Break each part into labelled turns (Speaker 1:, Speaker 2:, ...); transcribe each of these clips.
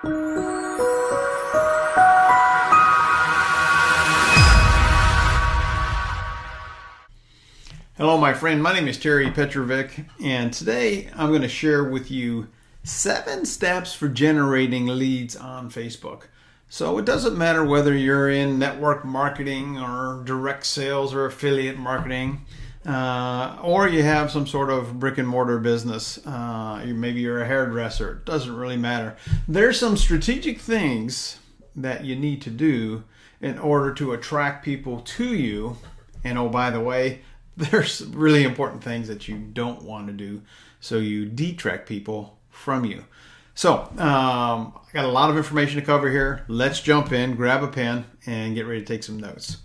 Speaker 1: Hello, my friend. My name is Terry Petrovic, and today I'm going to share with you 7 steps for generating leads on Facebook. So it doesn't matter whether you're in network marketing or direct sales or affiliate marketing, or you have some sort of brick and mortar business. Maybe you're a hairdresser. It doesn't really matter. There's some strategic things that you need to do in order to attract people to you. And oh, by the way, there's really important things that you don't want to do, so you detract people from you. So I got a lot of information to cover here. Let's jump in, grab a pen, and get ready to take some notes.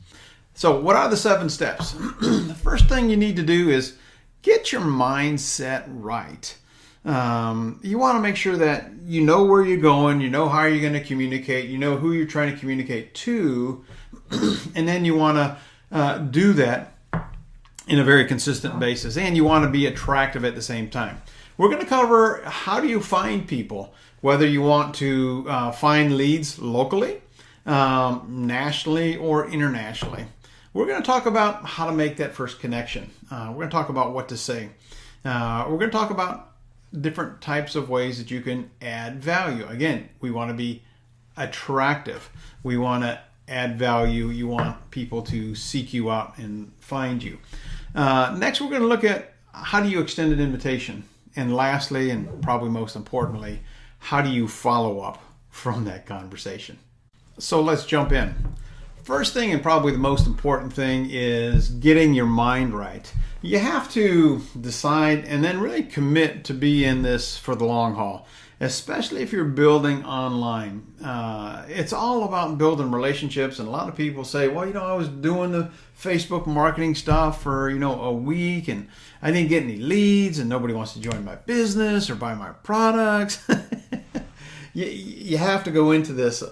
Speaker 1: So what are the 7 steps? The first thing you need to do is get your mindset right. You want to make sure that you know where you're going, you know how you're going to communicate, you know who you're trying to communicate to, and then you want to do that in a very consistent basis, and you want to be attractive at the same time. We're going to cover how do you find people, whether you want to find leads locally, nationally, or internationally. We're going to talk about how to make that first connection. We're going to talk about what to say. We're going to talk about different types of ways that you can add value. Again, we want to be attractive. We want to add value. You want people to seek you out and find you. Next, we're going to look at how do you extend an invitation. And lastly, and probably most importantly, how do you follow up from that conversation? So let's jump in. First thing, and probably the most important thing, is getting your mind right. You have to decide and then really commit to be in this for the long haul, especially if you're building online. It's all about building relationships, and a lot of people say, well, I was doing the Facebook marketing stuff for, a week, and I didn't get any leads, and nobody wants to join my business or buy my products. You have to go into this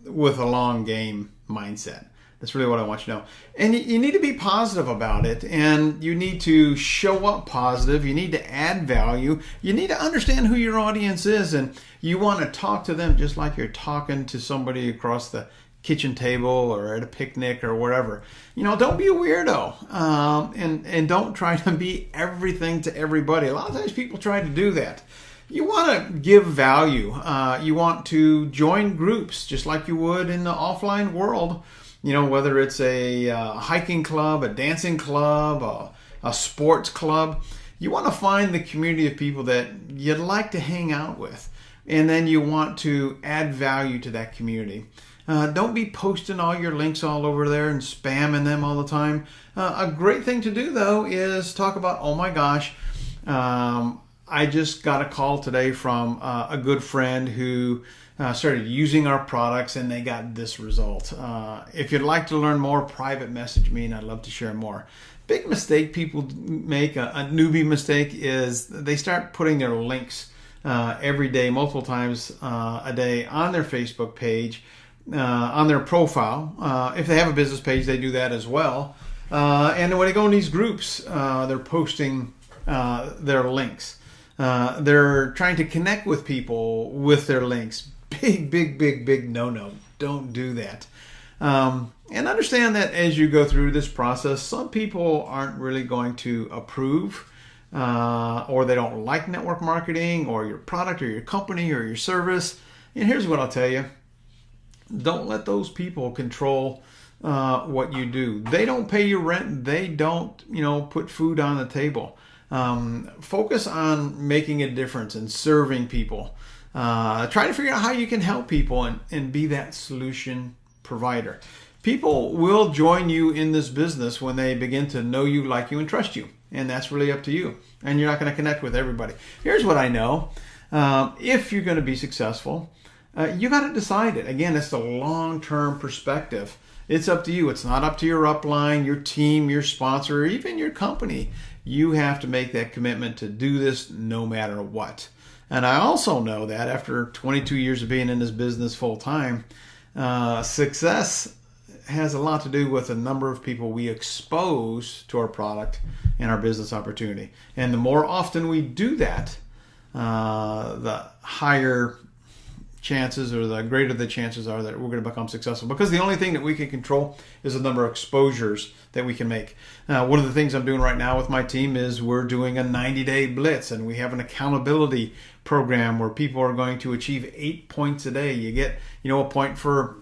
Speaker 1: with a long game mindset. That's really what I want you to know. And you need to be positive about it, and you need to show up positive. You need to add value. You need to understand who your audience is, and you want to talk to them just like you're talking to somebody across the kitchen table or at a picnic or whatever. Don't be a weirdo, and don't try to be everything to everybody. A lot of times people try to do that. You want to give value. You want to join groups just like you would in the offline world. Whether it's a hiking club, a dancing club, a sports club, you want to find the community of people that you'd like to hang out with. And then you want to add value to that community. Don't be posting all your links all over there and spamming them all the time. A great thing to do, though, is talk about, oh my gosh, I just got a call today from a good friend who started using our products, and they got this result. If you'd like to learn more, private message me, and I'd love to share more. Big mistake people make, a newbie mistake, is they start putting their links every day, multiple times a day on their Facebook page, on their profile. If they have a business page, they do that as well. And when they go in these groups, they're posting their links. They're trying to connect with people with their links. Big no. Don't do that. And understand that as you go through this process, some people aren't really going to approve, or they don't like network marketing or your product or your company or your service. And here's what I'll tell you. Don't let those people control what you do. They don't pay your rent. They don't, put food on the table. Focus on making a difference and serving people. Try to figure out how you can help people and be that solution provider. People will join you in this business when they begin to know you, like you, and trust you. And that's really up to you. And you're not going to connect with everybody. Here's what I know. If you're going to be successful, you got to decide it. Again, it's the long-term perspective. It's up to you. It's not up to your upline, your team, your sponsor, or even your company. You have to make that commitment to do this no matter what. And I also know that after 22 years of being in this business full time, success has a lot to do with the number of people we expose to our product and our business opportunity. And the more often we do that, the higher chances, or the greater the chances are that we're going to become successful, because the only thing that we can control is the number of exposures that we can make. One of the things I'm doing right now with my team is we're doing a 90-day Blitz, and we have an accountability program where people are going to achieve 8 points a day. You get, a point for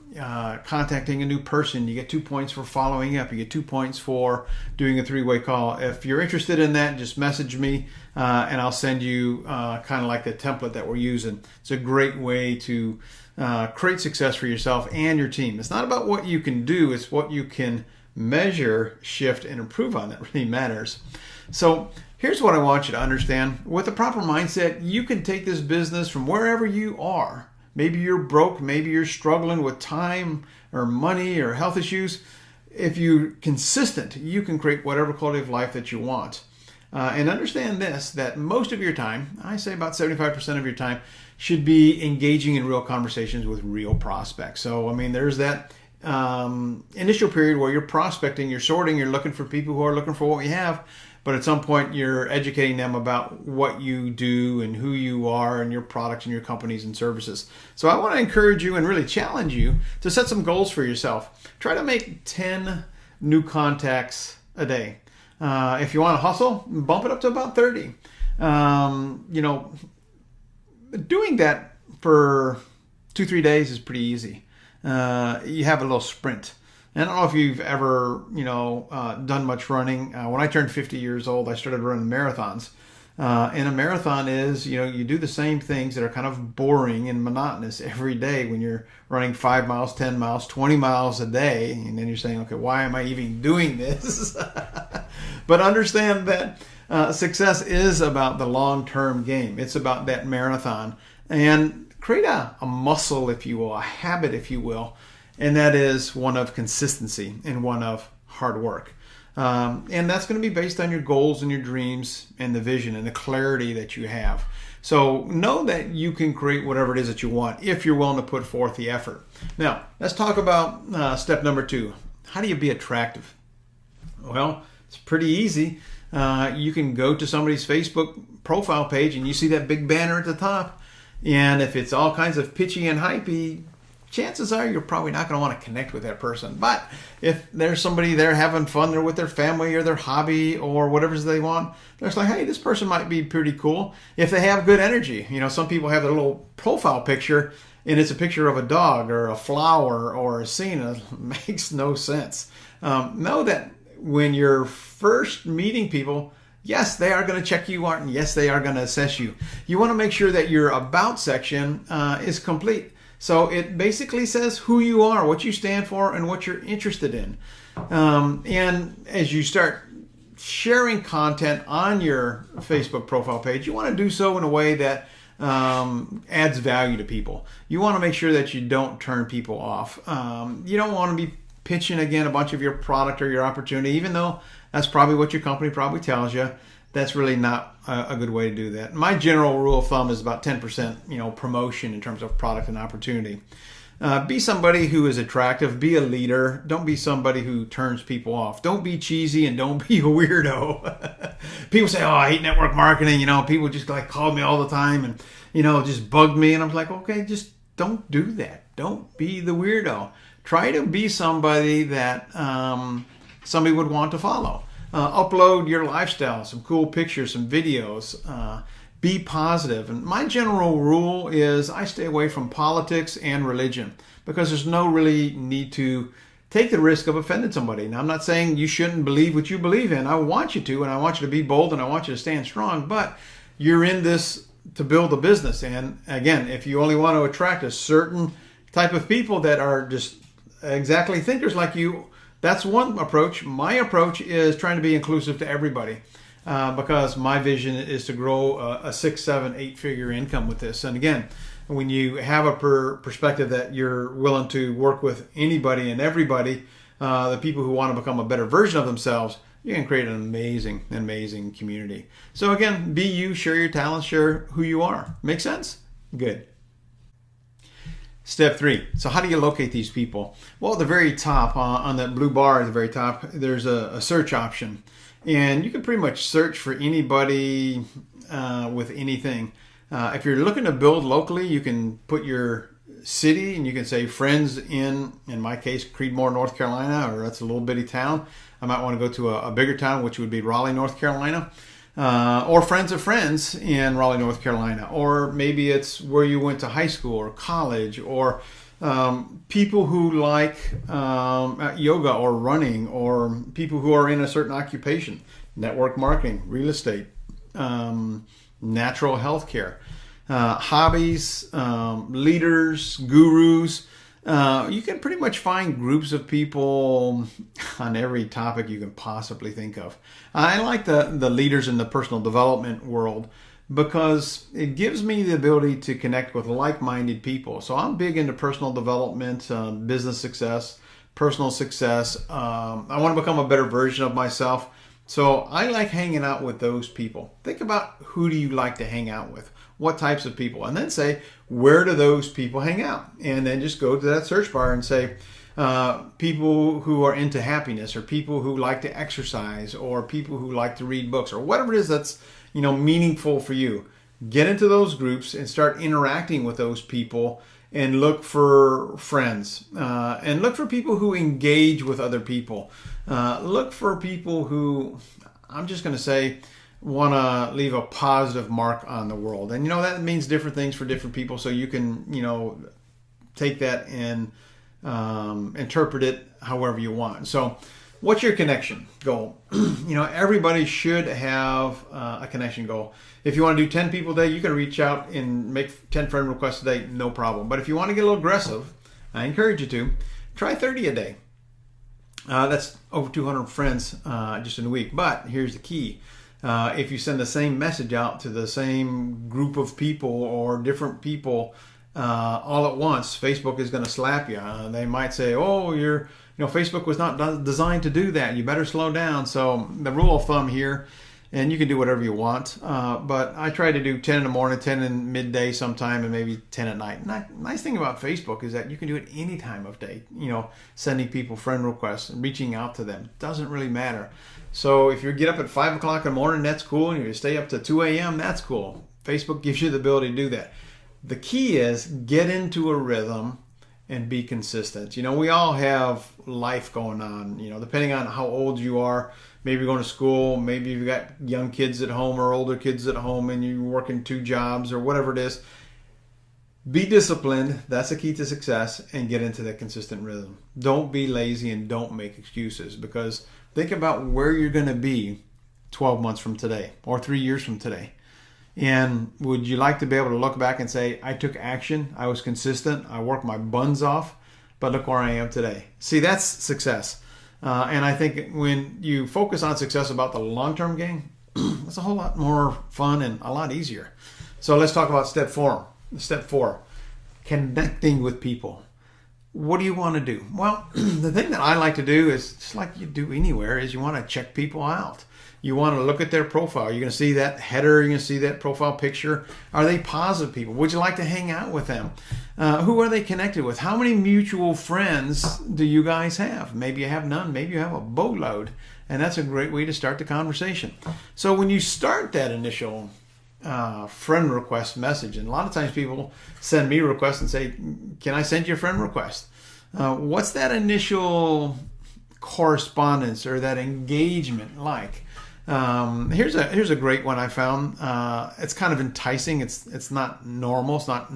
Speaker 1: contacting a new person. You get 2 points for following up. You get 2 points for doing a 3-way call. If you're interested in that, just message me and I'll send you kind of like the template that we're using. It's a great way to create success for yourself and your team. It's not about what you can do, it's what you can measure, shift, and improve on that really matters. So here's what I want you to understand. With a proper mindset, you can take this business from wherever you are. Maybe you're broke, maybe you're struggling with time or money or health issues. If you're consistent, you can create whatever quality of life that you want. And understand this, that most of your time, I say about 75% of your time, should be engaging in real conversations with real prospects. So, there's that initial period where you're prospecting, you're sorting, you're looking for people who are looking for what we have. But at some point, you're educating them about what you do and who you are and your products and your companies and services. So I want to encourage you and really challenge you to set some goals for yourself. Try to make 10 new contacts a day. If you want to hustle, bump it up to about 30. Doing that for 2-3 days is pretty easy. You have a little sprint. And I don't know if you've ever, done much running. When I turned 50 years old, I started running marathons. And a marathon is, you do the same things that are kind of boring and monotonous every day when you're running 5 miles, 10 miles, 20 miles a day. And then you're saying, okay, why am I even doing this? But understand that success is about the long-term game. It's about that marathon. And create a muscle, if you will, a habit, if you will. And that is one of consistency and one of hard work. And that's going to be based on your goals and your dreams and the vision and the clarity that you have. So know that you can create whatever it is that you want if you're willing to put forth the effort. Now, let's talk about step number 2. How do you be attractive? Well, it's pretty easy. You can go to somebody's Facebook profile page and you see that big banner at the top. And if it's all kinds of pitchy and hypey, chances are you're probably not going to want to connect with that person. But if there's somebody there having fun, they're with their family or their hobby or whatever they want, they're just like, hey, this person might be pretty cool. If they have good energy, some people have their little profile picture and it's a picture of a dog or a flower or a scene. It makes no sense. Know that when you're first meeting people, yes, they are going to check you out, and yes, they are going to assess you. You want to make sure that your about section is complete. So it basically says who you are, what you stand for, and what you're interested in. And as you start sharing content on your Facebook profile page, you want to do so in a way that adds value to people. You want to make sure that you don't turn people off. You don't want to be pitching, again, a bunch of your product or your opportunity, even though that's probably what your company probably tells you. That's really not a good way to do that. My general rule of thumb is about 10%, promotion in terms of product and opportunity. Be somebody who is attractive. Be a leader. Don't be somebody who turns people off. Don't be cheesy and don't be a weirdo. People say, oh, I hate network marketing. People just call me all the time and, just bug me. And I'm like, okay, just don't do that. Don't be the weirdo. Try to be somebody that somebody would want to follow. Upload your lifestyle, some cool pictures, some videos. Be positive. And my general rule is I stay away from politics and religion because there's no really need to take the risk of offending somebody. Now, I'm not saying you shouldn't believe what you believe in. I want you to, and I want you to be bold, and I want you to stand strong. But you're in this to build a business. And again, if you only want to attract a certain type of people that are just exactly thinkers like you, that's one approach. My approach is trying to be inclusive to everybody because my vision is to grow a 6, 7, 8-figure income with this. And again, when you have a perspective that you're willing to work with anybody and everybody, the people who want to become a better version of themselves, you can create an amazing community. So again, be you, share your talents, share who you are. Make sense? Good. Step 3. So how do you locate these people? Well, at the very top, on that blue bar at the very top, there's a search option. And you can pretty much search for anybody with anything. If you're looking to build locally, you can put your city, and you can say friends in my case, Creedmoor, North Carolina, or that's a little bitty town. I might want to go to a bigger town, which would be Raleigh, North Carolina, or friends of friends in Raleigh, North Carolina, or maybe it's where you went to high school or college, or people who like yoga or running, or people who are in a certain occupation, network marketing, real estate, natural health care, hobbies, leaders, gurus. You can pretty much find groups of people on every topic you can possibly think of. I like the leaders in the personal development world because it gives me the ability to connect with like-minded people. So I'm big into personal development, business success, personal success. I want to become a better version of myself. So I like hanging out with those people. Think about, who do you like to hang out with? What types of people? And then say, where do those people hang out? And then just go to that search bar and say, people who are into happiness, or people who like to exercise, or people who like to read books, or whatever it is that's meaningful for you. Get into those groups and start interacting with those people, and look for friends, and look for people who engage with other people. Look for people who, I'm just going to say, want to leave a positive mark on the world. And that means different things for different people, so you can take that and interpret it however you want. So what's your connection goal? Everybody should have a connection goal. If you want to do 10 people a day, you can reach out and make 10 friend requests a day, no problem. But if you want to get a little aggressive, I encourage you to try 30 a day. That's over 200 friends just in a week. But here's the key. If you send the same message out to the same group of people or different people all at once, Facebook is going to slap you. They might say, "Oh, Facebook was not designed to do that. You better slow down." So the rule of thumb here, and you can do whatever you want, but I try to do 10 in the morning, 10 in midday sometime, and maybe 10 at night. Nice thing about Facebook is that you can do it any time of day. Sending people friend requests and reaching out to them doesn't really matter. So if you get up at 5 o'clock in the morning, that's cool. And if you stay up to 2 a.m., that's cool. Facebook gives you the ability to do that. The key is get into a rhythm and be consistent. We all have life going on, depending on how old you are. Maybe you're going to school, maybe you've got young kids at home or older kids at home, and you're working 2 jobs or whatever it is. Be disciplined. That's the key to success, and get into that consistent rhythm. Don't be lazy and don't make excuses, because think about where you're going to be 12 months from today or 3 years from today. And would you like to be able to look back and say, I took action, I was consistent, I worked my buns off, but look where I am today. See, that's success. And I think when you focus on success about the long-term gain, it's a whole lot more fun and a lot easier. So let's talk about step 4. Step 4, connecting with people. What do you want to do? Well, the thing that I like to do is, just like you do anywhere, is you want to check people out. You want to look at their profile. You're going to see that header. You're going to see that profile picture. Are they positive people? Would you like to hang out with them? Who are they connected with? How many mutual friends do you guys have? Maybe you have none. Maybe you have a boatload. And that's a great way to start the conversation. So when you start that initial friend request message, and a lot of times people send me requests and say, can I send you a friend request? What's that initial correspondence or that engagement like? Here's a great one I found. It's kind of enticing. It's not normal. It's not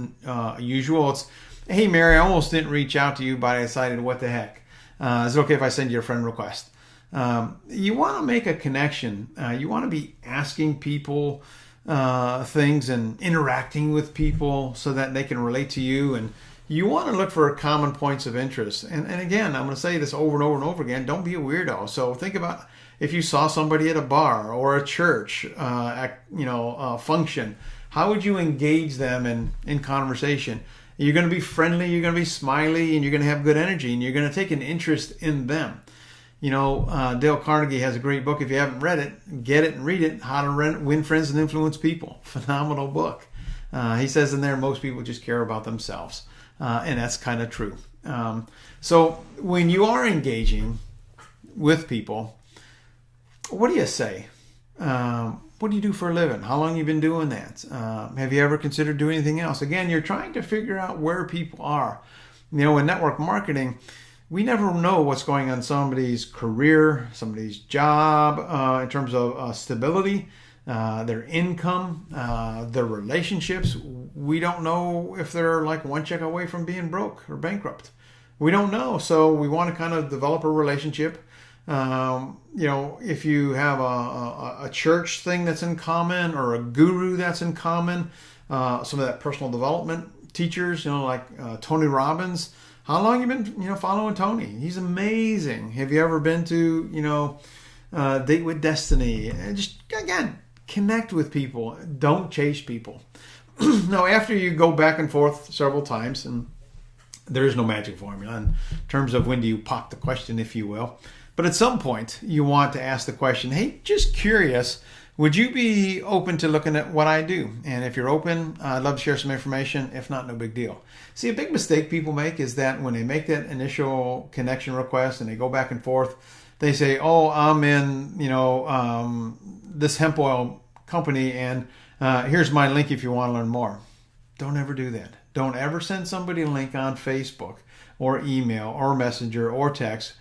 Speaker 1: usual. It's, hey Mary, I almost didn't reach out to you, but I decided, what the heck? Is it okay if I send you a friend request? You want to make a connection. You want to be asking people things and interacting with people so that they can relate to you, and you want to look for common points of interest. And again, I'm going to say this over and over and over again, don't be a weirdo. So think about if you saw somebody at a bar or a church, function, how would you engage them in conversation? You're going to be friendly, you're going to be smiley, and you're going to have good energy, and you're going to take an interest in them. Dale Carnegie has a great book. If you haven't read it, get it and read it. How to Win Friends and Influence People. Phenomenal book. He says in there, most people just care about themselves. And that's kind of true. So when you are engaging with people, what do you say? What do you do for a living? How long have you been doing that? Have you ever considered doing anything else? Again, you're trying to figure out where people are. In network marketing, we never know what's going on in somebody's career, somebody's job, in terms of stability, their income, their relationships. We don't know if they're like one check away from being broke or bankrupt. We don't know. So we want to kind of develop a relationship. If you have a church thing that's in common, or a guru that's in common, some of that personal development teachers, like Tony Robbins. How long have you been, following Tony? He's amazing. Have you ever been to, Date with Destiny? And just, again, connect with people. Don't chase people. Now, after you go back and forth several times, and there is no magic formula in terms of when do you pop the question, if you will. But at some point, you want to ask the question, hey, just curious, would you be open to looking at what I do? And if you're open, I'd love to share some information. If not, no big deal. See, a big mistake people make is that when they make that initial connection request and they go back and forth, they say, oh, I'm in, this hemp oil company, and here's my link if you want to learn more. Don't ever do that. Don't ever send somebody a link on Facebook or email or Messenger or text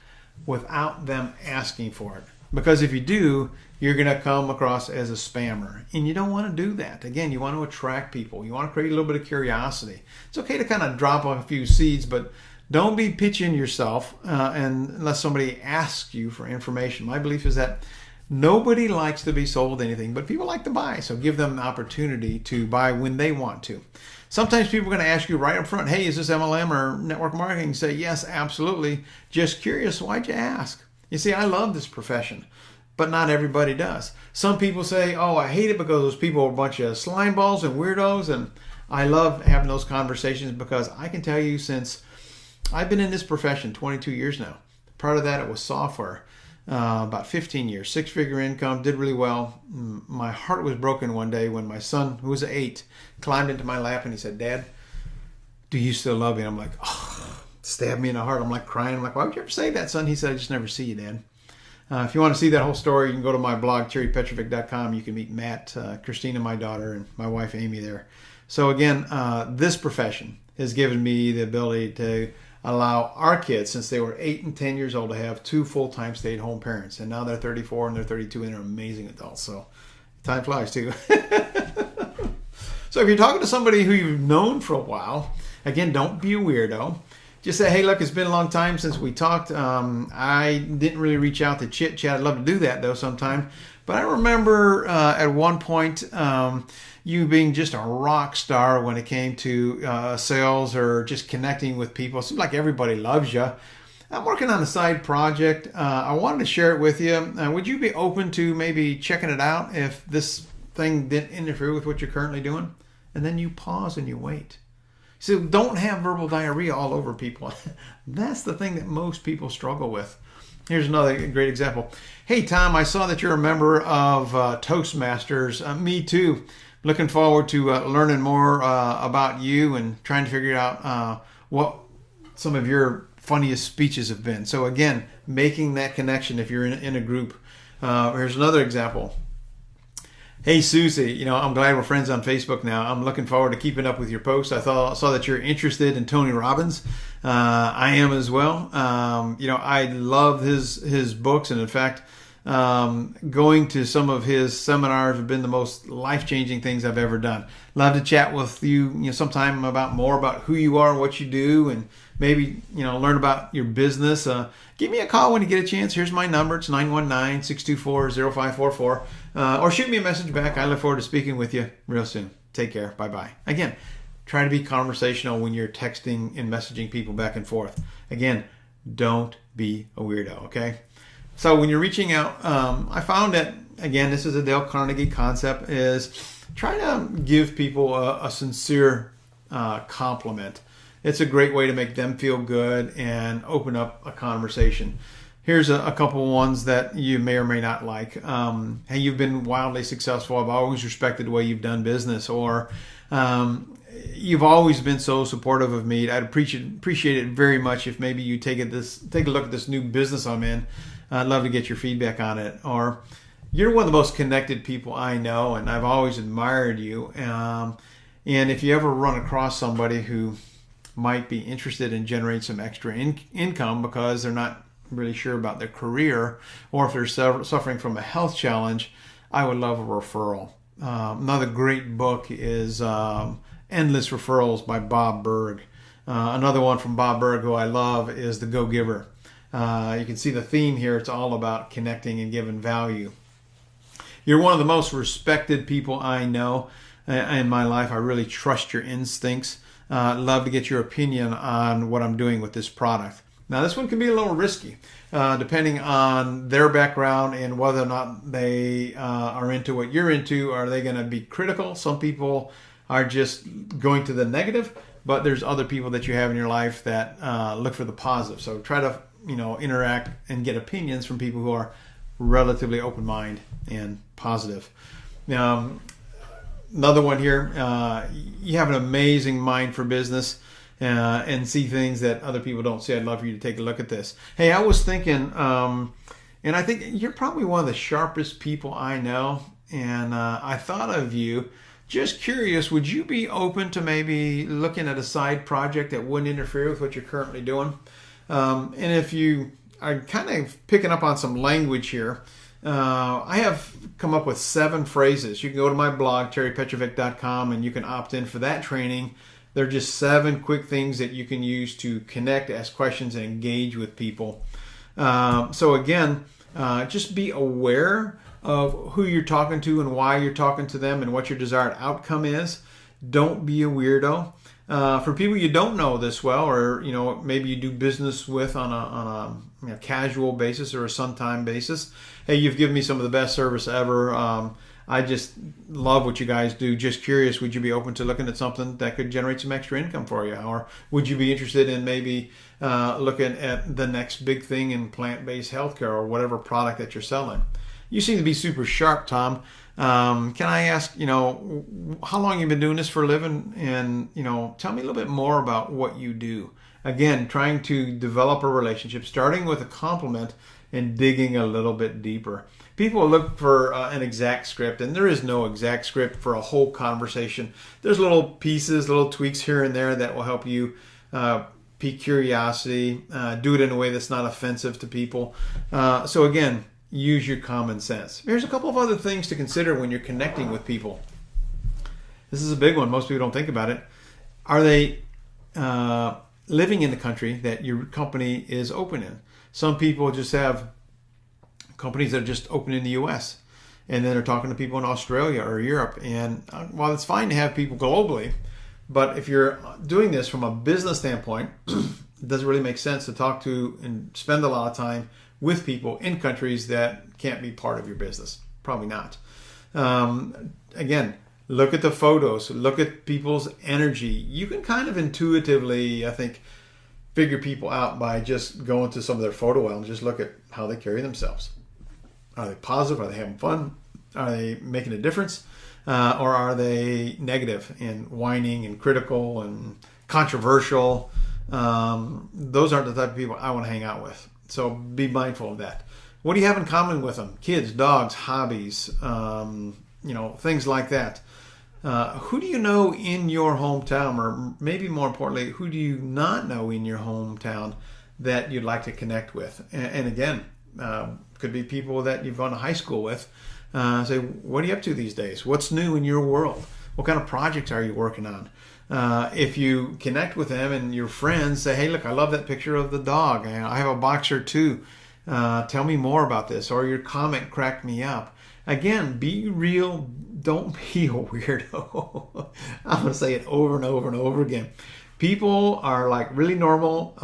Speaker 1: without them asking for it. Because if you do, you're going to come across as a spammer. And you don't want to do that. Again, you want to attract people. You want to create a little bit of curiosity. It's okay to kind of drop off a few seeds, but don't be pitching yourself unless somebody asks you for information. My belief is that nobody likes to be sold anything, but people like to buy. So give them the opportunity to buy when they want to. Sometimes people are going to ask you right up front, hey, is this MLM or network marketing? You say, yes, absolutely. Just curious, why'd you ask? You see, I love this profession, but not everybody does. Some people say, oh, I hate it because those people are a bunch of slime balls and weirdos. And I love having those conversations because I can tell you, since I've been in this profession 22 years now. Part of that, it was software. About 15 years, 6-figure income, did really well. My heart was broken one day when my son, who was 8, climbed into my lap and he said, Dad, do you still love me? And I'm like, oh, stabbed me in the heart. I'm like crying. I'm like, why would you ever say that, son? He said, I just never see you, Dad. If you want to see that whole story, you can go to my blog, terrypetrovic.com. You can meet Matt, Christina, my daughter, and my wife, Amy, there. So again, this profession has given me the ability to allow our kids, since they were 8 and 10 years old, to have 2 full-time stay-at-home parents. And now they're 34 and they're 32 and they're amazing adults. So time flies too. So if you're talking to somebody who you've known for a while, again, don't be a weirdo. Just say, hey, look, it's been a long time since we talked. I didn't really reach out to chit-chat. I'd love to do that, though, sometime. But I remember at one point you being just a rock star when it came to sales or just connecting with people. It seems like everybody loves you. I'm working on a side project. I wanted to share it with you. Would you be open to maybe checking it out if this thing didn't interfere with what you're currently doing? And then you pause and you wait. So don't have verbal diarrhea all over people. That's the thing that most people struggle with. Here's another great example. Hey, Tom, I saw that you're a member of Toastmasters. Me too. Looking forward to learning more about you and trying to figure out what some of your funniest speeches have been. So again, making that connection if you're in a group. Here's another example. Hey, Susie, I'm glad we're friends on Facebook now. I'm looking forward to keeping up with your posts. I saw that you're interested in Tony Robbins. I am as well. I love his books, and in fact, going to some of his seminars have been the most life-changing things I've ever done. Love to chat with you, sometime more about who you are, what you do, and maybe, learn about your business. Give me a call when you get a chance. Here's my number. It's 919-624-0544. Or shoot me a message back. I look forward to speaking with you real soon. Take care. Bye-bye. Again, try to be conversational when you're texting and messaging people back and forth. Again, don't be a weirdo, okay? So when you're reaching out, I found that, again, this is a Dale Carnegie concept, is try to give people a sincere compliment. It's a great way to make them feel good and open up a conversation. Here's a couple ones that you may or may not like. Hey, you've been wildly successful. I've always respected the way you've done business. Or you've always been so supportive of me. I'd appreciate it very much if maybe you take a look at this new business I'm in. I'd love to get your feedback on it. Or, You're one of the most connected people I know, and I've always admired you. And if you ever run across somebody who might be interested in generating some extra income because they're not really sure about their career, or if they're suffering from a health challenge, I would love a referral. Another great book is Endless Referrals by Bob Berg. Another one from Bob Berg who I love is The Go-Giver. You can see the theme here. It's all about connecting and giving value. You're one of the most respected people I know in my life. I really trust your instincts. Love to get your opinion on what I'm doing with this product. Now, this one can be a little risky, depending on their background and whether or not they are into what you're into. Are they going to be critical? Some people are just going to the negative, but there's other people that you have in your life that look for the positive. So try to, interact and get opinions from people who are relatively open-minded and positive. Another one here, you have an amazing mind for business and see things that other people don't see. I'd love for you to take a look at this. Hey, I was thinking, and I think you're probably one of the sharpest people I know, and I thought of you. Just curious, would you be open to maybe looking at a side project that wouldn't interfere with what you're currently doing? And if you are kind of picking up on some language here, I have come up with 7 phrases. You can go to my blog, terrypetrovic.com, and you can opt in for that training. They're just 7 quick things that you can use to connect, ask questions, and engage with people. So again, just be aware of who you're talking to and why you're talking to them and what your desired outcome is. Don't be a weirdo. For people you don't know this well, or maybe you do business with on a casual basis or a sometime basis, hey, you've given me some of the best service ever. I just love what you guys do. Just curious, would you be open to looking at something that could generate some extra income for you? Or would you be interested in maybe looking at the next big thing in plant-based healthcare or whatever product that you're selling? You seem to be super sharp, Tom. Can I ask, how long you've been doing this for a living? And, tell me a little bit more about what you do. Again, trying to develop a relationship, starting with a compliment and digging a little bit deeper. People look for an exact script, and there is no exact script for a whole conversation. There's little pieces, little tweaks here and there that will help you pique curiosity, do it in a way that's not offensive to people. So again, use your common sense. Here's a couple of other things to consider when you're connecting with people. This is a big one. Most people don't think about it. Are they living in the country that your company is open in? Some people just have companies that are just open in the U.S. and then they're talking to people in Australia or Europe. And while it's fine to have people globally, but if you're doing this from a business standpoint, it doesn't really make sense to talk to and spend a lot of time with people in countries that can't be part of your business. Probably not. Again, look at the photos, look at people's energy. You can kind of intuitively, I think, figure people out by just going to some of their photo albums. Just look at how they carry themselves. Are they positive? Are they having fun? Are they making a difference? Or are they negative and whining and critical and controversial? Those aren't the type of people I want to hang out with. So be mindful of that. What do you have in common with them? Kids, dogs, hobbies, things like that. Who do you know in your hometown, or maybe more importantly, who do you not know in your hometown that you'd like to connect with? And again, could be people that you've gone to high school with. Say, what are you up to these days? What's new in your world? What kind of projects are you working on? If you connect with them and your friends, say, hey, look, I love that picture of the dog. I have a boxer too. Tell me more about this. Or your comment cracked me up. Again, be real. Don't be a weirdo. I'm going to say it over and over and over again. People are like really normal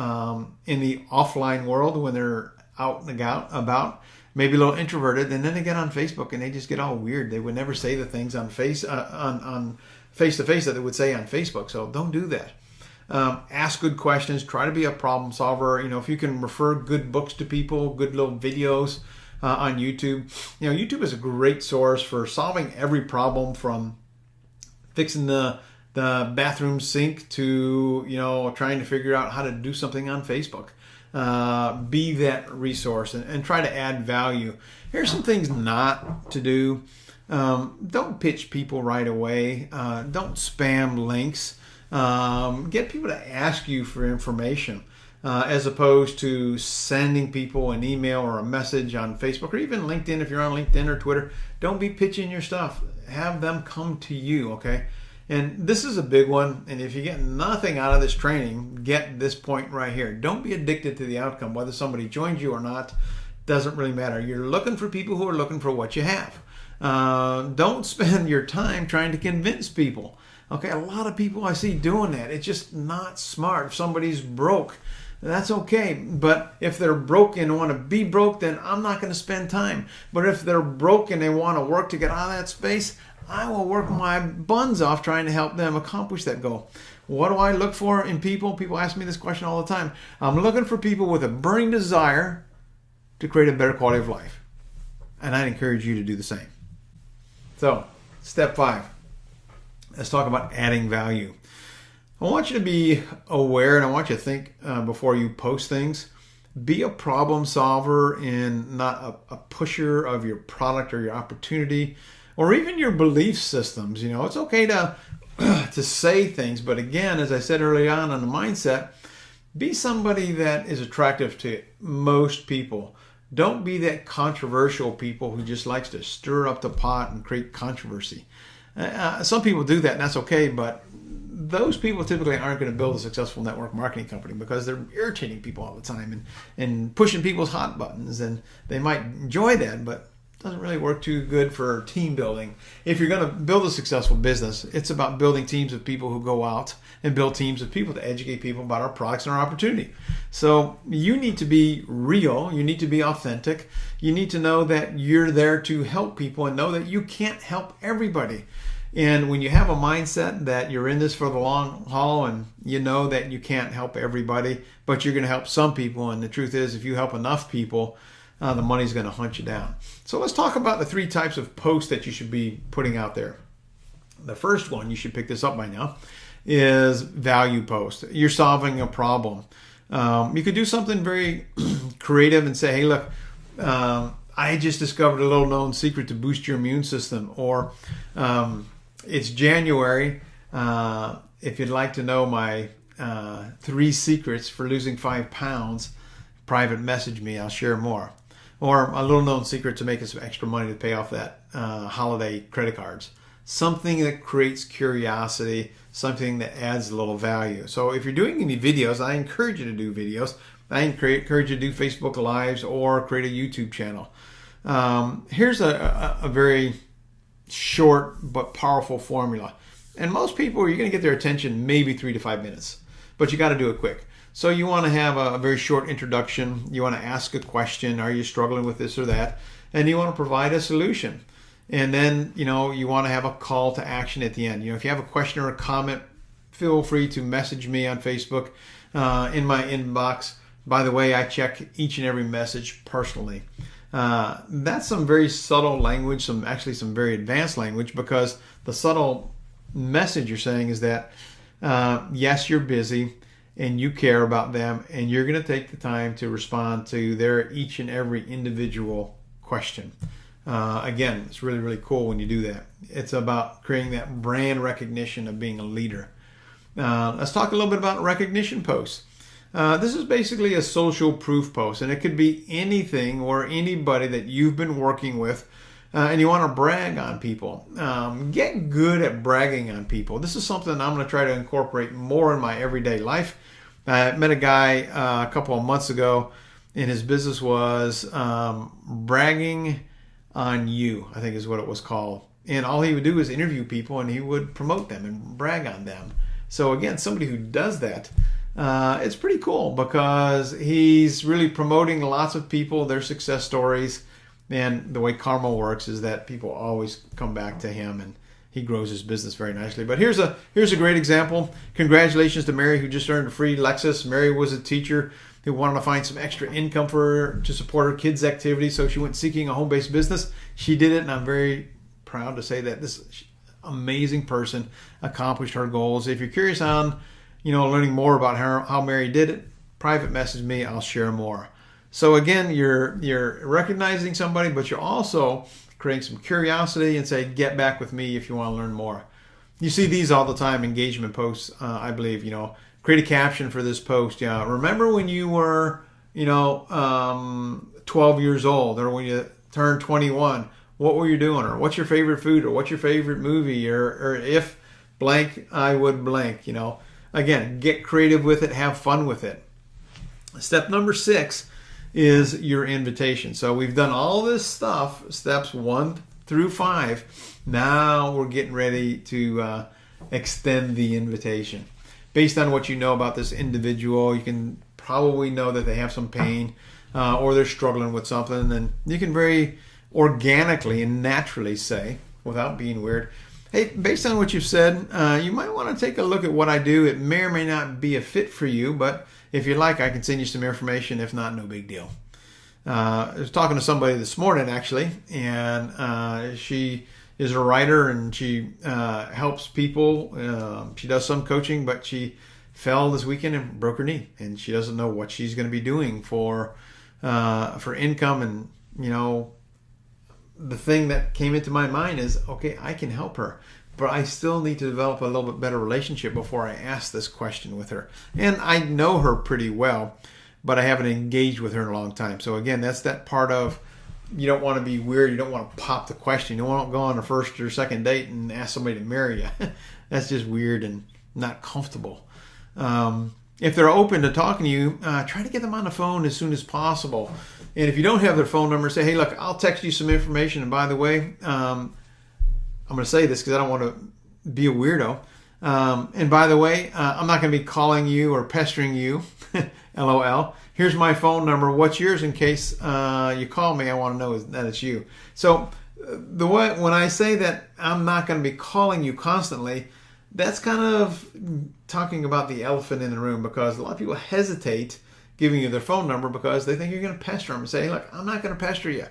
Speaker 1: in the offline world when they're out and about, maybe a little introverted, and then they get on Facebook and they just get all weird. They would never say the things on face-to-face that they would say on Facebook. So don't do that. Ask good questions. Try to be a problem solver. If you can refer good books to people, good little videos on YouTube. YouTube is a great source for solving every problem, from fixing the bathroom sink to, trying to figure out how to do something on Facebook. be that resource and try to add value. Here's some things not to do. Don't pitch people right away. Don't spam links. Get people to ask you for information as opposed to sending people an email or a message on Facebook or even LinkedIn if you're on LinkedIn or Twitter. Don't be pitching your stuff. Have them come to you, okay? And this is a big one, and if you get nothing out of this training, get this point right here. Don't be addicted to the outcome. Whether somebody joins you or not doesn't really matter. You're looking for people who are looking for what you have. Don't spend your time trying to convince people. Okay, a lot of people I see doing that. It's just not smart. If somebody's broke, that's okay. But if they're broke and want to be broke, then I'm not going to spend time. But if they're broke and they want to work to get out of that space, I will work my buns off trying to help them accomplish that goal. What do I look for in people? People ask me this question all the time. I'm looking for people with a burning desire to create a better quality of life. And I'd encourage you to do the same. So, step 5. Let's talk about adding value. I want you to be aware, and I want you to think before you post things. Be a problem solver and not a pusher of your product or your opportunity or even your belief systems. You know, it's okay to say things, but again, as I said early on the mindset, be somebody that is attractive to most people. Don't be that controversial people who just likes to stir up the pot and create controversy. Some people do that, and that's okay, but those people typically aren't going to build a successful network marketing company because they're irritating people all the time and pushing people's hot buttons, and they might enjoy that, but it doesn't really work too good for team building. If you're going to build a successful business, it's about building teams of people who go out and build teams of people to educate people about our products and our opportunity. So you need to be real. You need to be authentic. You need to know that you're there to help people and know that you can't help everybody. And when you have a mindset that you're in this for the long haul and you know that you can't help everybody, but you're going to help some people, and the truth is if you help enough people, the money's going to hunt you down. So let's talk about the 3 types of posts that you should be putting out there. The first one, you should pick this up by now, is value post. You're solving a problem. You could do something very creative and say, hey, look, I just discovered a little known secret to boost your immune system. Or it's January. If you'd like to know my 3 secrets for losing 5 pounds, private message me. I'll share more. Or a little known secret to make us some extra money to pay off that holiday credit cards. Something that creates curiosity, something that adds a little value. So if you're doing any videos, I encourage you to do videos. I encourage you to do Facebook Lives or create a YouTube channel. Here's a very short but powerful formula. And most people, you're going to get their attention maybe 3 to 5 minutes, but you got to do it quick. So you want to have a very short introduction. You want to ask a question. Are you struggling with this or that? And you want to provide a solution. And then, you want to have a call to action at the end. If you have a question or a comment, feel free to message me on Facebook in my inbox. By the way, I check each and every message personally. That's some very subtle language, some very advanced language, because the subtle message you're saying is that, yes, you're busy and you care about them and you're going to take the time to respond to their each and every individual question. Again, it's really, really cool when you do that. It's about creating that brand recognition of being a leader. Let's talk a little bit about recognition posts. This is basically a social proof post, and it could be anything or anybody that you've been working with, and you want to brag on people. Get good at bragging on people. This is something I'm going to try to incorporate more in my everyday life. I met a guy a couple of months ago, and his business was bragging on you, I think is what it was called. And all he would do is interview people, and he would promote them and brag on them. So again, somebody who does that, it's pretty cool because he's really promoting lots of people, their success stories. And the way karma works is that people always come back to him, and he grows his business very nicely. But here's a great example. Congratulations to Mary, who just earned a free Lexus. Mary was a teacher who wanted to find some extra income to support her kids' activities, so she went seeking a home-based business. She did it, and I'm very proud to say that this amazing person accomplished her goals. If you're curious on learning more about how Mary did it, private message me. I'll share more. So again, you're recognizing somebody, but you're also creating some curiosity and say, get back with me if you want to learn more. You see these all the time, engagement posts, I believe, create a caption for this post. Remember when you were, 12 years old, or when you turned 21, what were you doing? Or what's your favorite food? Or what's your favorite movie? Or if blank, I would blank, Again, get creative with it, have fun with it. Step number 6 is your invitation. So we've done all this stuff, steps 1 through 5. Now we're getting ready to extend the invitation. Based on what you know about this individual, you can probably know that they have some pain or they're struggling with something, and you can very organically and naturally say, without being weird, hey, based on what you've said, you might want to take a look at what I do. It may or may not be a fit for you, but if you like, I can send you some information. If not, no big deal. I was talking to somebody this morning, actually, and she is a writer, and she helps people. She does some coaching, but she fell this weekend and broke her knee, and she doesn't know what she's going to be doing for income. And the thing that came into my mind is, okay, I can help her, but I still need to develop a little bit better relationship before I ask this question with her. And I know her pretty well, but I haven't engaged with her in a long time. So again, that's that part of, you don't want to be weird. You don't want to pop the question. You don't want to go on a first or second date and ask somebody to marry you. That's just weird and not comfortable. If they're open to talking to you, try to get them on the phone as soon as possible. And if you don't have their phone number, say, hey, look, I'll text you some information. And by the way, I'm going to say this because I don't want to be a weirdo. And by the way, I'm not going to be calling you or pestering you. LOL. Here's my phone number. What's yours in case you call me? I want to know that it's you. So when I say that I'm not going to be calling you constantly, that's kind of talking about the elephant in the room, because a lot of people hesitate giving you their phone number because they think you're going to pester them and say, hey, look, I'm not going to pester you.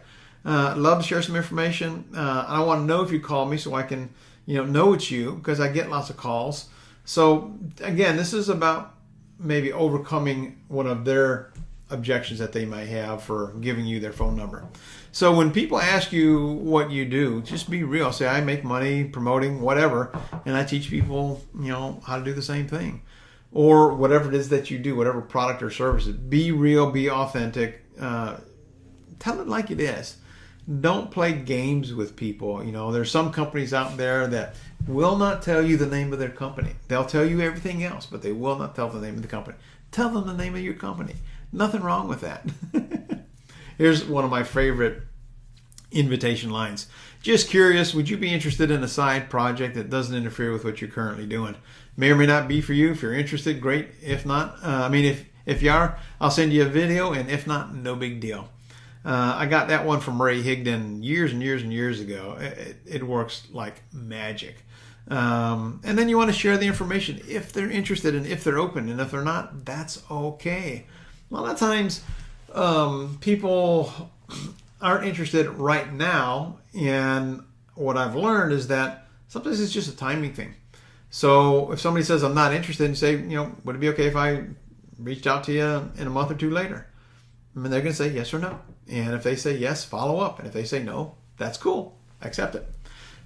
Speaker 1: I'd love to share some information. I want to know if you call me so I can know it's you, because I get lots of calls. So again, this is about maybe overcoming one of their objections that they might have for giving you their phone number. So when people ask you what you do, just be real. Say, I make money promoting whatever, and I teach people, how to do the same thing. Or whatever it is that you do, whatever product or service. Be real, be authentic. Tell it like it is. Don't play games with people. There's some companies out there that will not tell you the name of their company. They'll tell you everything else, but they will not tell the name of the company. Tell them the name of your company. Nothing wrong with that. Here's one of my favorite invitation lines. Just curious, would you be interested in a side project that doesn't interfere with what you're currently doing? May or may not be for you. If you're interested, great. If not, if you are, I'll send you a video, and if not, no big deal. I got that one from Ray Higdon years and years and years ago. It works like magic. And then you want to share the information if they're interested and if they're open. And if they're not, that's okay. A lot of times people aren't interested right now. And what I've learned is that sometimes it's just a timing thing. So if somebody says, I'm not interested, and say, would it be okay if I reached out to you in a month or two later? They're going to say yes or no. And if they say yes, follow up. And if they say no, that's cool. Accept it.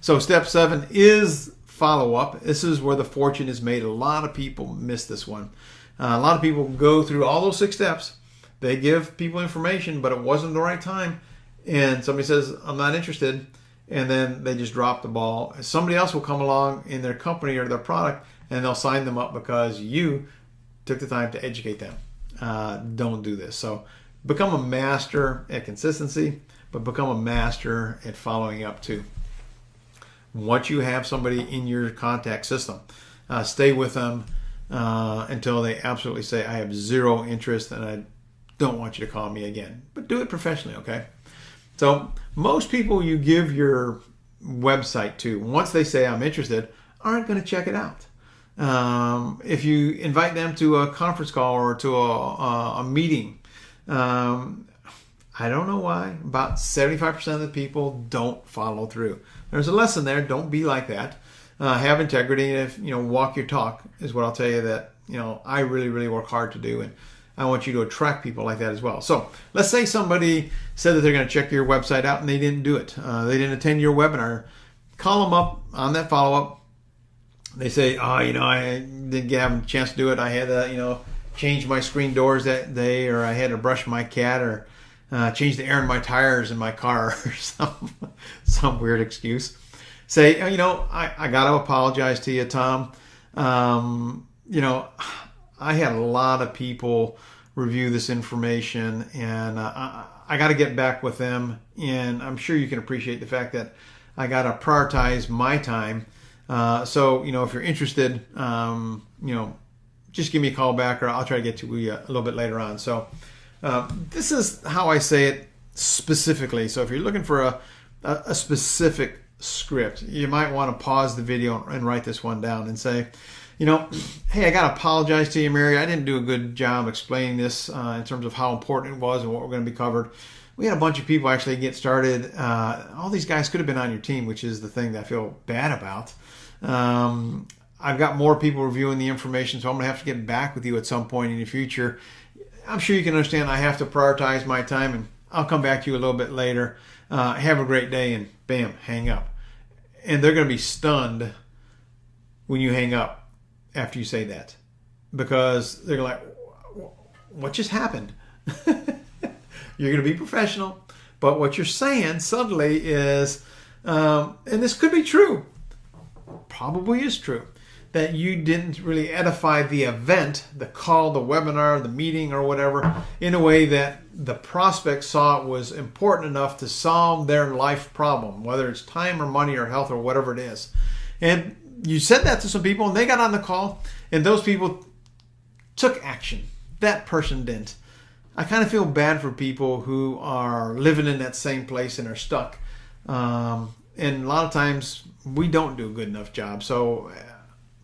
Speaker 1: So step 7 is follow up. This is where the fortune is made. A lot of people miss this one. A lot of people go through all those 6 steps. They give people information, but it wasn't the right time. And somebody says, I'm not interested. And then they just drop the ball. Somebody else will come along in their company or their product, and they'll sign them up because you took the time to educate them. Don't do this. So become a master at consistency, but become a master at following up too. Once you have somebody in your contact system, stay with them until they absolutely say, I have zero interest and I don't want you to call me again. But do it professionally, okay? So most people you give your website to, once they say I'm interested, aren't going to check it out. If you invite them to a conference call or to a meeting, I don't know why, about 75% of the people don't follow through. There's a lesson there. Don't be like that. Have integrity, and if walk your talk is what I'll tell you that I really, really work hard to do. And I want you to attract people like that as well. So let's say somebody said that they're going to check your website out and they didn't do it. They didn't attend your webinar. Call them up on that follow-up. They say, oh, I didn't have a chance to do it. I had to, change my screen doors that day, or I had to brush my cat, or change the air in my tires in my car, or some weird excuse. Say, I got to apologize to you, Tom. I had a lot of people review this information, and I got to get back with them. And I'm sure you can appreciate the fact that I got to prioritize my time. So, if you're interested, just give me a call back, or I'll try to get to you a little bit later on. So this is how I say it specifically. So if you're looking for a specific script, you might want to pause the video and write this one down and say, hey, I got to apologize to you, Mary. I didn't do a good job explaining this in terms of how important it was and what we're going to be covered. We had a bunch of people actually get started. All these guys could have been on your team, which is the thing that I feel bad about. I've got more people reviewing the information, so I'm going to have to get back with you at some point in the future. I'm sure you can understand I have to prioritize my time, and I'll come back to you a little bit later. Have a great day, and bam, hang up. And they're going to be stunned when you hang up after you say that, because they're like, what just happened? You're going to be professional, but what you're saying suddenly is, and this could be true, probably is true, that you didn't really edify the event, the call, the webinar, the meeting, or whatever, in a way that the prospect saw it was important enough to solve their life problem, whether it's time or money or health or whatever it is. And you said that to some people, and they got on the call, and those people took action. That person didn't. I kind of feel bad for people who are living in that same place and are stuck. And a lot of times we don't do a good enough job. So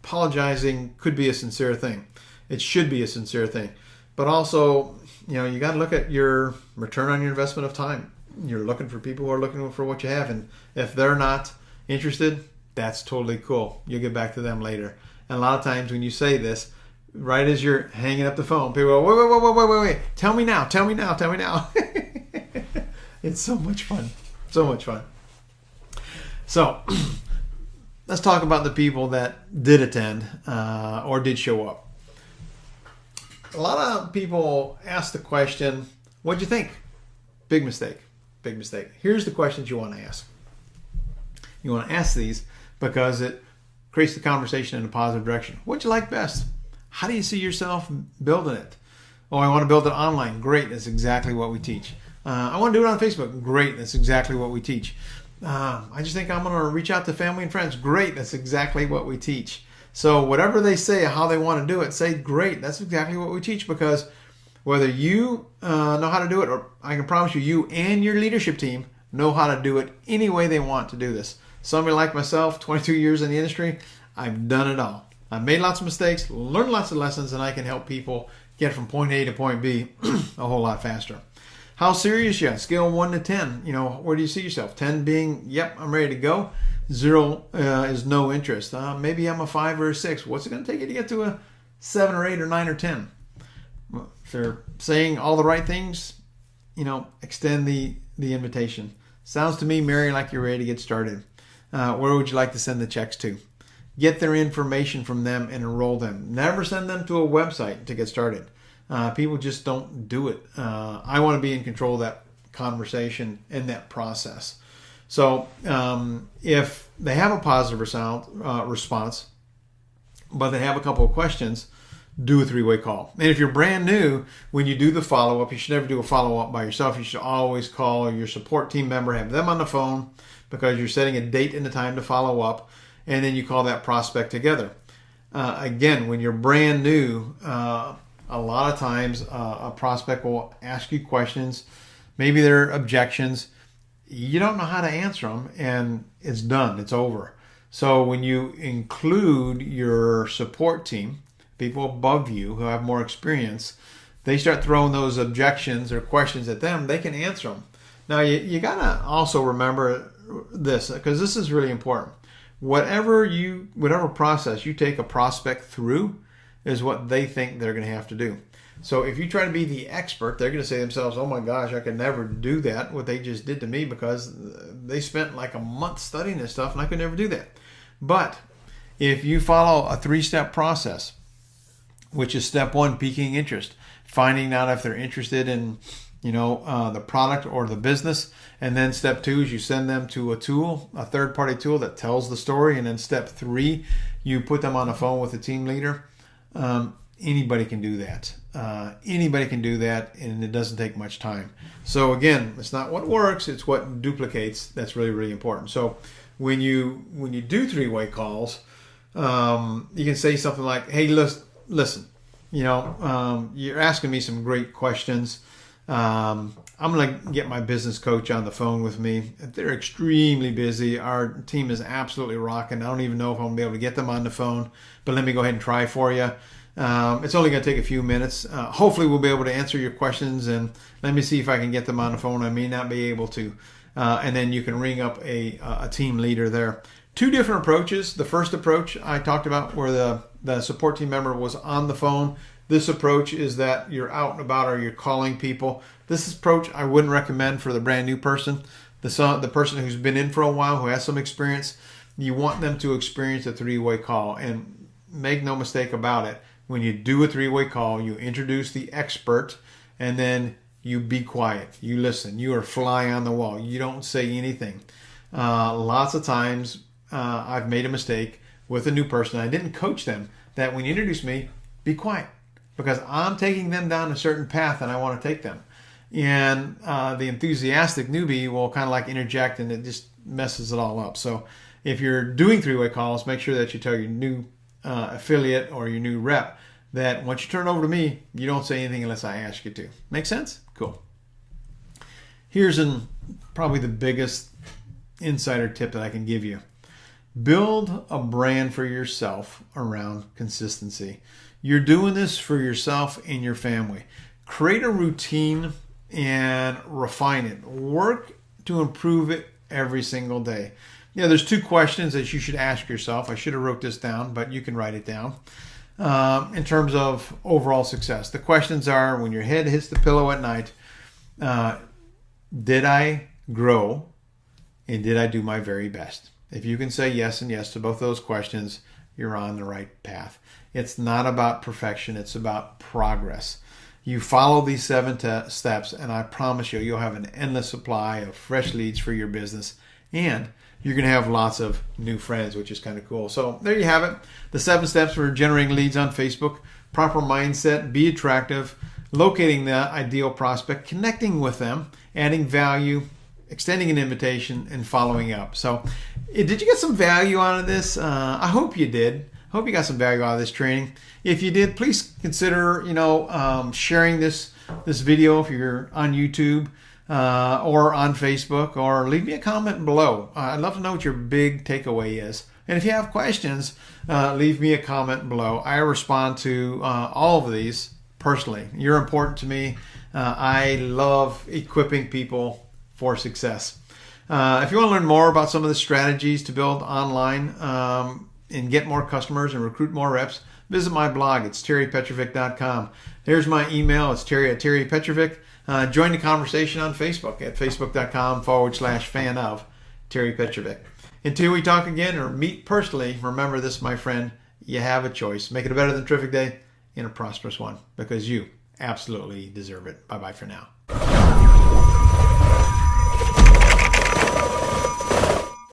Speaker 1: apologizing could be a sincere thing. It should be a sincere thing. But also, you got to look at your return on your investment of time. You're looking for people who are looking for what you have. And if they're not interested, that's totally cool. You'll get back to them later. And a lot of times when you say this, right as you're hanging up the phone, people go, wait. Tell me now. It's so much fun. So let's talk about the people that did attend or did show up. A lot of people ask the question, what'd you think? Big mistake. Here's the questions you want to ask. You want to ask these because it creates the conversation in a positive direction. What'd you like best? How do you see yourself building it? Oh, I want to build it online. Great, that's exactly what we teach. I want to do it on Facebook. Great, that's exactly what we teach. I just think I'm going to reach out to family and friends. Great, that's exactly what we teach. So whatever they say, how they want to do it, say, great, that's exactly what we teach, because whether you know how to do it, or I can promise you and your leadership team know how to do it any way they want to do this. Somebody like myself, 22 years in the industry, I've done it all. I've made lots of mistakes, learned lots of lessons, and I can help people get from point A to point B a whole lot faster. How serious you are? Scale 1 to 10. Where do you see yourself? 10 being, yep, I'm ready to go. 0 is no interest. Maybe I'm a 5 or a 6. What's it going to take you to get to a 7 or 8 or 9 or 10? If they're saying all the right things, extend the invitation. Sounds to me, Mary, like you're ready to get started. Where would you like to send the checks to? Get their information from them and enroll them. Never send them to a website to get started. People just don't do it. I want to be in control of that conversation and that process. So if they have a positive response, but they have a couple of questions, do a 3-way call. And if you're brand new, when you do the follow-up, you should never do a follow-up by yourself. You should always call your support team member, have them on the phone, because you're setting a date and a time to follow up, and then you call that prospect together. Again, when you're brand new, a lot of times a prospect will ask you questions. Maybe they're objections. You don't know how to answer them, and it's done. It's over. So when you include your support team, people above you who have more experience, they start throwing those objections or questions at them, they can answer them. Now, you got to also remember this, because this is really important. Whatever process you take a prospect through, is what they think they're going to have to do. So if you try to be the expert, they're going to say to themselves, oh my gosh, I could never do that, what they just did to me, because they spent like a month studying this stuff and I could never do that. But if you follow a 3-step process, which is step 1, piquing interest, finding out if they're interested in the product or the business. And then step 2 is you send them to a tool, a third-party tool that tells the story. And then step 3, you put them on the phone with a team leader. Anybody can do that. Anybody can do that, and it doesn't take much time. So again, it's not what works, it's what duplicates that's really, really important. So when you do 3-way calls, you can say something like, hey, listen, you're asking me some great questions. I'm going to get my business coach on the phone with me. They're extremely busy. Our team is absolutely rocking. I don't even know if I'm going to be able to get them on the phone, but let me go ahead and try for you. It's only going to take a few minutes. Hopefully we'll be able to answer your questions, and let me see if I can get them on the phone. I may not be able to. And then you can ring up a team leader there. 2 different approaches. The first approach I talked about, where the support team member was on the phone. This approach is that you're out and about or you're calling people. This approach I wouldn't recommend for the brand new person. The person who's been in for a while, who has some experience. You want them to experience a 3-way call. And make no mistake about it, when you do a 3-way call, you introduce the expert, and then you be quiet. You listen. You are fly on the wall. You don't say anything. Lots of times I've made a mistake with a new person. I didn't coach them that when you introduce me, be quiet, because I'm taking them down a certain path and I want to take them. And the enthusiastic newbie will kind of like interject, and it just messes it all up. So if you're doing 3-way calls, make sure that you tell your new affiliate or your new rep that once you turn it over to me, you don't say anything unless I ask you to. Make sense? Cool. Here's probably the biggest insider tip that I can give you. Build a brand for yourself around consistency. You're doing this for yourself and your family. Create a routine and refine it. Work to improve it every single day. There's 2 questions that you should ask yourself. I should have wrote this down, but you can write it down. In terms of overall success, the questions are: when your head hits the pillow at night, did I grow and did I do my very best? If you can say yes and yes to both those questions, you're on the right path. It's not about perfection. It's about progress. You follow these 7 steps, and I promise you'll have an endless supply of fresh leads for your business, and you're going to have lots of new friends, which is kind of cool. So there you have it. The 7 steps for generating leads on Facebook. Proper mindset, be attractive, locating the ideal prospect, connecting with them, adding value, extending an invitation, and following up. So did you get some value out of this? I hope you did. I hope you got some value out of this training. If you did, please consider sharing this video if you're on YouTube or on Facebook, or leave me a comment below. I'd love to know what your big takeaway is. And if you have questions, leave me a comment below. I respond to all of these personally. You're important to me. I love equipping people for success. If you want to learn more about some of the strategies to build online and get more customers and recruit more reps, visit my blog. It's terrypetrovic.com. Here's my email. It's terry@terrypetrovic. Join the conversation on Facebook at facebook.com/fan of Terry Petrovic. Until we talk again or meet personally, remember this, my friend: you have a choice. Make it a better than terrific day and a prosperous one, because you absolutely deserve it. Bye-bye for now.